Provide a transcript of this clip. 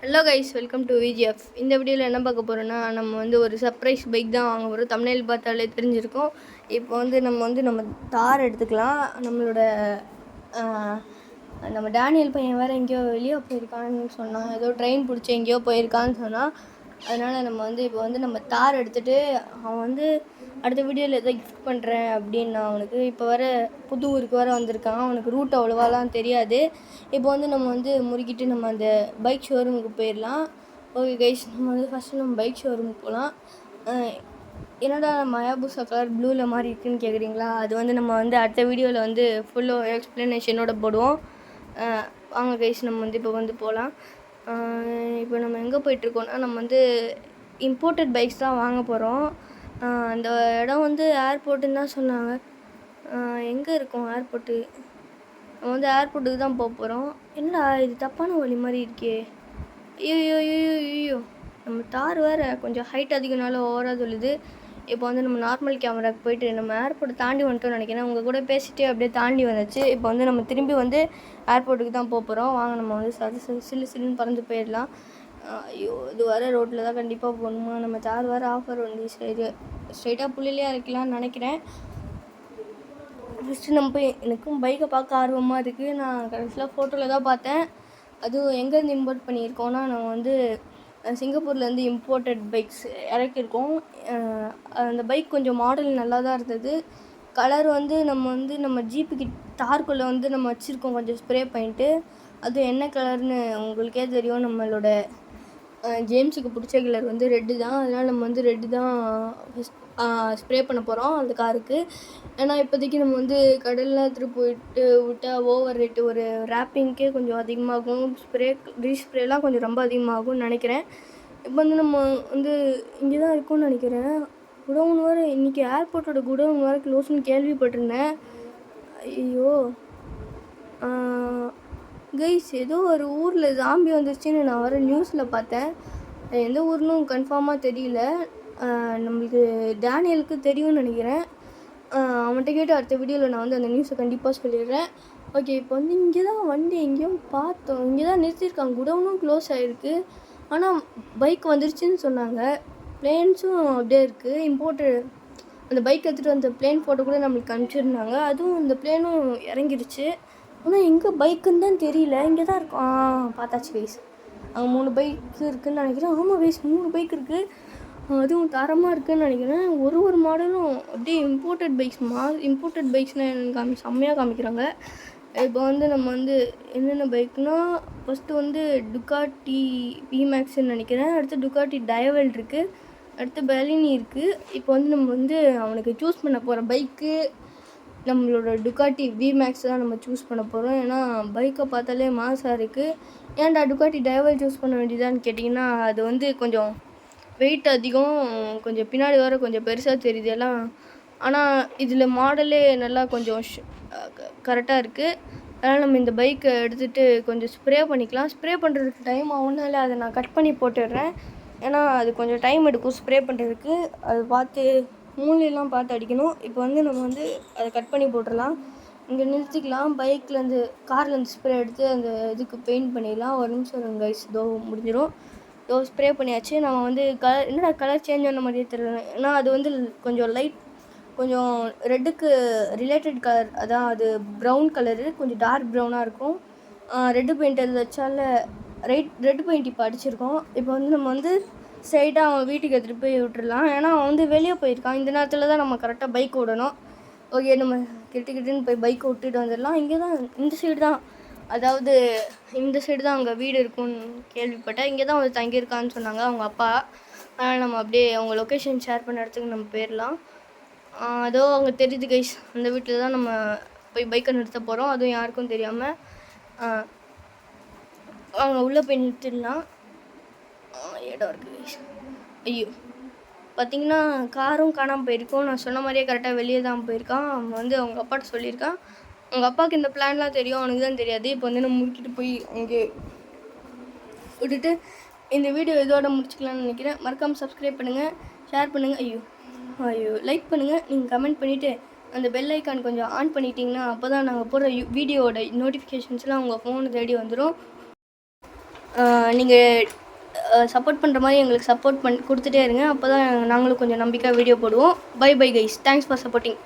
Hello guys, welcome to VGF. இந்த வீடியோவில் என்ன பார்க்க போகிறோன்னா, நம்ம வந்து ஒரு சர்ப்ரைஸ் பைக் தான் வாங்க போகிறோம். தம்ப்நெயில் பார்த்தாலே தெரிஞ்சிருக்கும். இப்போ வந்து நம்ம தார் எடுத்துக்கலாம். நம்ம டேனியல் பையன் வேறு எங்கேயோ வெளியே போயிருக்கான்னு சொன்னான். ஏதோ ட்ரெயின் பிடிச்சி எங்கேயோ போயிருக்கான்னு சொன்னான். அதனால் நம்ம தார் எடுத்துகிட்டு அவன் வந்து அடுத்த வீடியோவில் எதோ கிஃப்ட் பண்ணுறேன் அப்படின்னு அவனுக்கு இப்போ புது ஊருக்கு வந்திருக்கான். அவனுக்கு ரூட் அவ்வளோவாலாம் தெரியாது. இப்போ நம்ம முறுக்கிட்டு நம்ம அந்த பைக் ஷோரூமுக்கு போயிடலாம். ஓகே கைஸ், ஃபஸ்ட்டு நம்ம பைக் ஷோரூமுக்கு போகலாம். என்னடா மயாபூசா கலர் ப்ளூவில் மாதிரி இருக்குதுன்னு கேட்குறீங்களா? அது நம்ம அடுத்த வீடியோவில் ஃபுல்லாக எக்ஸ்ப்ளனேஷனோட போடுவோம். வாங்க கைஸ், நம்ம இப்போ போகலாம். இப்போ நம்ம எங்கே போயிட்டுருக்கோன்னா, நம்ம இம்போர்ட்டட் பைக்ஸ் தான் வாங்க போகிறோம். அந்த இடம் ஏர்போர்ட்டுன்னு தான் சொன்னாங்க. எங்கே இருக்கும் ஏர்போர்ட்டு? நம்ம ஏர்போர்ட்டுக்கு தான் போக போகிறோம். என்னடா இது தப்பான வழி மாதிரி இருக்கே! ஐயோ, நம்ம தார் வேறு கொஞ்சம் ஹைட் அதிகனால ஓவராக சொல்லுது. இப்போ நம்ம நார்மல் கேமராவுக்கு போயிட்டு நம்ம ஏர்போர்ட்டை தாண்டி வந்துட்டோம்னு நினைக்கிறேன். உங்கள் கூட பேசிகிட்டே அப்படியே தாண்டி வந்துச்சு. இப்போ நம்ம திரும்பி ஏர்போர்ட்டுக்கு தான் போக போகிறோம். வாங்க நம்ம சில்லுன்னு பறந்து போயிடலாம். ஐயோ, இது வர ரோட்டில் தான் கண்டிப்பாக போகணுமா? நம்ம தார் வேறு ஆஃபர் வந்து ஸ்ட்ரைட்டாக புள்ளிலேயே இருக்கலாம்னு நினைக்கிறேன். ஃபஸ்ட்டு நம்ம போய் எனக்கும் பைக்கை பார்க்க ஆர்வமாக இருக்குது. நான் கடைசியில் ஃபோட்டோவில் தான் பார்த்தேன். அதுவும் எங்கேருந்து இம்போர்ட் பண்ணியிருக்கோன்னா, நம்ம சிங்கப்பூர்லேருந்து இம்போர்ட்டட் பைக்ஸ் இறக்கியிருக்கோம். அந்த பைக் கொஞ்சம் மாடல் நல்லா தான் இருந்தது. கலர் நம்ம ஜீப்புக்கு தார்க்குள்ளே நம்ம வச்சுருக்கோம் கொஞ்சம் ஸ்ப்ரே பண்ணிட்டு. அது என்ன கலர்னு உங்களுக்கே தெரியும். நம்மளோட ஜேம்ஸுக்கு பிடிச்ச கலர் ரெட்டு தான். அதனால் நம்ம ரெட்டு தான் ஸ்ப்ரே பண்ண போகிறோம் அந்த காருக்கு. ஏன்னா இப்போதைக்கு நம்ம கடலில் எடுத்துகிட்டு போயிட்டு விட்டால் ஓவர் ரேட்டு. ஒரு ரேப்பிங்க்கே கொஞ்சம் அதிகமாகும். ரீஸ்ப்ரேலாம் கொஞ்சம் ரொம்ப அதிகமாகும்னு நினைக்கிறேன். இப்போ நம்ம இங்கே தான் இருக்கும்னு நினைக்கிறேன். குடவுன் வேறு இன்றைக்கி ஏர்போர்ட்டோட குடவுன் வேறு க்ளோஸ்னு கேள்விப்பட்டிருந்தேன். ஐயோ கைஸ், ஏதோ ஒரு ஊரில் ஜாம்பி வந்துருச்சுன்னு நான் நியூஸில் பார்த்தேன். எந்த ஊர்னும் கன்ஃபார்மாக தெரியல. நம்மளுக்கு டேனியலுக்கு தெரியும்னு நினைக்கிறேன். அவன்கிட்ட கேட்டு அடுத்த வீடியோவில் நான் அந்த நியூஸை கண்டிப்பாக சொல்லிடுறேன். ஓகே, இப்போ இங்கே தான் வண்டி எங்கேயோ பார்த்தோம். இங்கே தான் நிறுத்தியிருக்காங்க. குடவுனும் க்ளோஸ் ஆகிருக்கு. ஆனால் பைக் வந்துருச்சுன்னு சொன்னாங்க. பிளேன்ஸும் அப்படியே இருக்குது. இம்போர்ட்டட் அந்த பைக் எடுத்துகிட்டு வந்த பிளேன் ஃபோட்டோ கூட நம்மளுக்கு அனுப்பிச்சிருந்தாங்க. அதுவும் இந்த பிளேனும் இறங்கிடுச்சு. ஆனால் எங்கே பைக்குன்னு தான் தெரியல. இங்கே தான் இருக்கும். பார்த்தாச்சு கைஸ். அங்கே 3 பைக் இருக்குதுன்னு நினைக்கிறேன். ஆமாம் கைஸ், 3 பைக் இருக்குது. அதுவும் தரமாக இருக்குதுன்னு நினைக்கிறேன். ஒரு மாடலும் அப்படியே இம்போர்ட்டட் பைக்ஸ்னால் எனக்கு செம்மையாக காமிக்கிறாங்க. இப்போ நம்ம என்னென்ன பைக்னால், ஃபஸ்ட்டு டுக்காட்டி விமேக்ஸ்ன்னு நினைக்கிறேன். அடுத்து டுக்காட்டி டயவல் இருக்குது. அடுத்து பெலினி இருக்குது. இப்போ நம்ம அவனுக்கு சூஸ் பண்ண போகிற பைக்கு நம்மளோட டுக்காட்டி விமேக்ஸ் தான் நம்ம சூஸ் பண்ண போகிறோம். ஏன்னா பைக்கை பார்த்தாலே மாசாக இருக்குது. ஏன்டா டுக்காட்டி டயவல் சூஸ் பண்ண வேண்டியதான்னு கேட்டிங்கன்னா, அது கொஞ்சம் வெயிட் அதிகம். கொஞ்சம் பின்னாடி வர கொஞ்சம் பெருசாக தெரியுது எல்லாம். ஆனால் இதில் மாடலே நல்லா கொஞ்சம் கரெக்டாக இருக்குது. அதனால் நம்ம இந்த பைக்கை எடுத்துகிட்டு கொஞ்சம் ஸ்ப்ரே பண்ணிக்கலாம். ஸ்ப்ரே பண்ணுறதுக்கு டைம் ஆகுனால அதை நான் கட் பண்ணி போட்டுடுறேன். ஏன்னா அது கொஞ்சம் டைம் எடுக்கும் ஸ்ப்ரே பண்ணுறதுக்கு. அது பார்த்து மூலையெல்லாம் பார்த்து அடிக்கணும். இப்போ நம்ம அதை கட் பண்ணி போட்டுடலாம். இங்கே நிறுத்திக்கலாம். கார்லேருந்து ஸ்ப்ரே எடுத்து அந்த இதுக்கு பெயிண்ட் பண்ணிடலாம். ஒரு நிமிஷம் கைஸ், இதோ முடிஞ்சிடும். இதோ ஸ்ப்ரே பண்ணியாச்சு. நம்ம என்னடா கலர் சேஞ்ச் ஆன மாதிரியே தெரியல. ஏன்னா அது கொஞ்சம் ரெட்டுக்கு ரிலேட்டட் கலர். அதான் அது ப்ரௌன் கலரு, கொஞ்சம் டார்க் ப்ரௌனாக இருக்கும். ரெட்டு பெயிண்ட் அது வச்சால ரெட் பெயிண்ட் இப்போ அடிச்சிருக்கோம். இப்போ நம்ம ஸ்ட்ரைட்டாக அவன் வீட்டுக்கு எடுத்துகிட்டு போய் விட்டுடலாம். ஏன்னா அவன் வெளியே போயிருக்கான். இந்த நேரத்தில் தான் நம்ம கரெக்டாக பைக் விடணும். ஓகே, நம்ம கிட்டுன்னு போய் பைக்கை விட்டுட்டு வந்துடலாம். இங்கே தான் இந்த சைடு தான், அதாவது இந்த சைடு தான் அங்கே வீடு இருக்கும்னு கேள்விப்பட்டேன். இங்கே தான் தங்கியிருக்கான்னு சொன்னாங்க அவங்க அப்பா. அதனால் நம்ம அப்படியே அவங்க லொக்கேஷன் ஷேர் பண்ண இடத்துக்கு நம்ம போயிடலாம். அதோ அங்கே தெரியுது கைஸ், அந்த வீட்டில் தான் நம்ம போய் பைக்கை நிறுத்த போகிறோம். அதுவும் யாருக்கும் தெரியாமல். அவங்க உள்ளே போய் நிறுத்திடலாம். இடம் இருக்குது கைஸ். ஐயோ, பார்த்திங்கன்னா காரும் காணாமல் போயிருக்கோம். நான் சொன்ன மாதிரியே கரெக்டாக வெளியே தான் போயிருக்கான். அவன் அவங்க அப்பாட்ட சொல்லியிருக்கான். அவங்க அப்பாவுக்கு இந்த பிளான்லாம் தெரியும், அவனுக்கு தான் தெரியாது. இப்போ நம்ம முடிக்கிட்டு போய் அங்கே விட்டுட்டு இந்த வீடியோ இதோட முடிச்சுக்கலான்னு நினைக்கிறேன். மறக்காமல் சப்ஸ்கிரைப் பண்ணுங்கள், ஷேர் பண்ணுங்கள். ஐயோ லைக் பண்ணுங்கள். நீங்கள் கமெண்ட் பண்ணிவிட்டு அந்த பெல் ஐக்கான் கொஞ்சம் ஆன் பண்ணிட்டீங்கன்னா அப்போ தான் நாங்கள் போடுற வீடியோவோட நோட்டிஃபிகேஷன்ஸ்லாம் உங்கள் ஃபோனை தேடி வந்துடும். நீங்கள் சப்போர்ட் பண்ணுற மாதிரி எங்களுக்கு சப்போர்ட் கொடுத்துட்டே இருங்க. அப்போ தான் நாங்களும் கொஞ்சம் நம்பிக்கையாக வீடியோ போடுவோம். Bye guys, thanks for supporting.